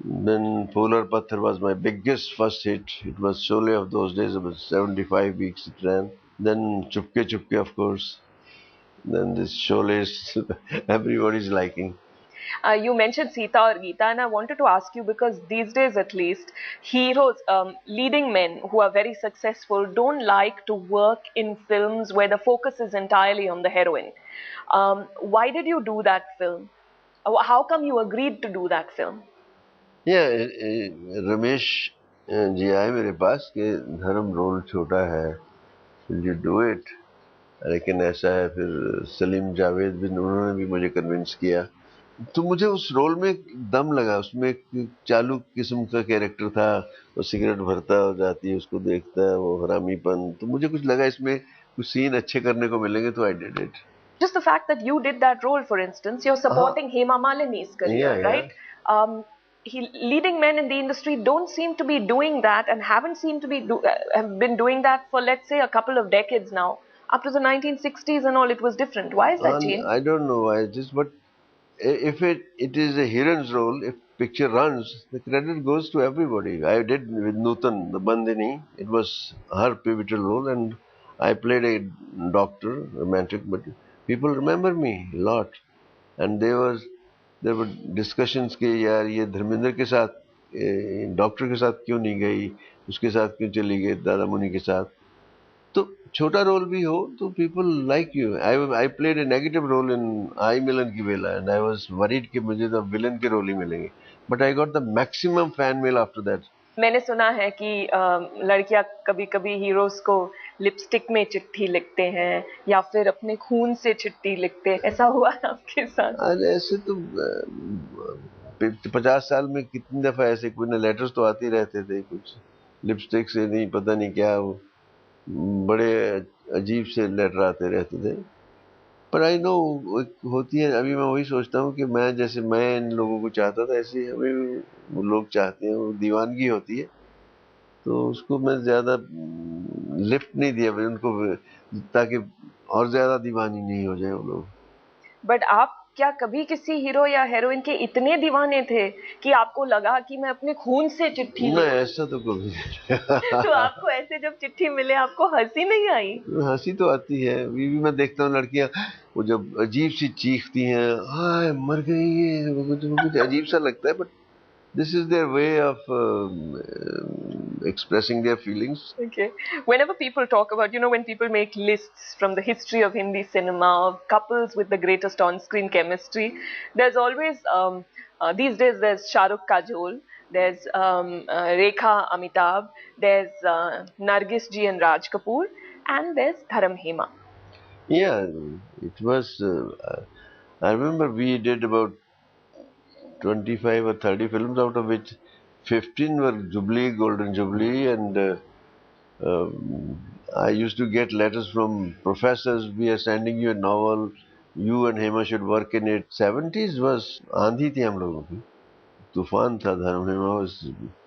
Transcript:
Then Polar Patthar was my biggest first hit. It was Sholay of those days. It was 75 weeks it ran. Then Chupke Chupke, of course. Then this Sholay is everybody's liking. You mentioned Sita or Geeta, and I wanted to ask you because these days, at least, heroes, leading men who are very successful, don't like to work in films where the focus is entirely on the heroine. Why did you do that film? How come you agreed to do that film? Yeah, Ramesh ji आए मेरे पास कि धर्म role छोटा है, will you do it? लेकिन ऐसा है, फिर सलीम जावेद भी, उन्होंने भी मुझे कन्विंस किया। तो मुझे उस रोल में एक दम लगा। उसमें एक चालू किस्म का कैरेक्टर था, वो सिगरेट भरता हो जाती है, उसको देखता है, वो हरामीपन। तो मुझे कुछ लगा इसमें कुछ सीन अच्छे करने को मिलेंगे, तो I did it. Just the fact that you did that role, for instance, you're हाँ, supporting Hema Malini's या career, right? Leading men in the industry don't seem to be doing that and haven't seemed to be have been doing that for, let's say, a couple of decades now. Up to the 1960s and all, it was different. Why is that changed? I don't know why this, but if it is a hero's role, if picture runs, the credit goes to everybody. I did with Nutan, the Bandini. It was her pivotal role, and I played a doctor, romantic, but people remember me a lot. And there were discussions कि यार ये धर्मेंद्र के साथ doctor के साथ क्यों नहीं गई, उसके साथ क्यों चली गई दादा मुनि के साथ। तो छोटा रोल भी हो तो people like you. I played a negative role in Aayi Milan Ki Bela, and I was worried कि मुझे तो विलन के रोल ही मिलेंगे, but I got the maximum fan mail after that. मैंने सुना है कि लड़कियां कभी-कभी हीरोज को लिपस्टिक में चिट्ठी लिखते हैं या फिर अपने खून से चिट्ठी लिखते हैं। ऐसा हुआ है आपके साथ? आज ऐसे तो 50 साल में कितनी दफा ऐसे कोई ना लेटर्स तो आते ही रहते थे, कुछ लिपस्टिक से नहीं, पता नहीं क्या वो बड़े अजीब से लेटर आते रहते थे। पर आई नो होती है। अभी मैं वही सोचता हूँ कि मैं जैसे मैं इन लोगों को चाहता था, ऐसे ही हमें भी वो लोग चाहते हैं। वो दीवानगी होती है, तो उसको मैं ज्यादा लिफ्ट नहीं दिया भाई उनको, ताकि और ज्यादा दीवानी नहीं हो जाए वो लोग। बट आप क्या कभी किसी हीरो या हीरोइन के इतने दीवाने थे कि आपको लगा कि मैं अपने खून से चिट्ठी नहीं, लिखूं? ऐसा तो कभी तो आपको ऐसे जब चिट्ठी मिले आपको हंसी नहीं आई? हंसी तो आती है। अभी भी मैं देखता हूँ लड़कियां, वो जब अजीब सी चीखती हैं, हाय मर गई, ये वो कुछ अजीब सा लगता है, but this is their way of expressing their feelings. Okay. Whenever people talk about, when people make lists from the history of Hindi cinema of couples with the greatest on-screen chemistry, there's always, these days, there's Shah Rukh Kajol, there's Rekha Amitabh, there's Nargis ji and Raj Kapoor, and there's Dharam Hema. Yeah, it was. I remember we did about 25 or 30 films, out of which 15 were Jubilee, Golden Jubilee, and I used to get letters from professors. We are sending you a novel. You and Hema should work in it. 70s was आंधी थी हम लोगों की, तूफान था। धर्म Hema was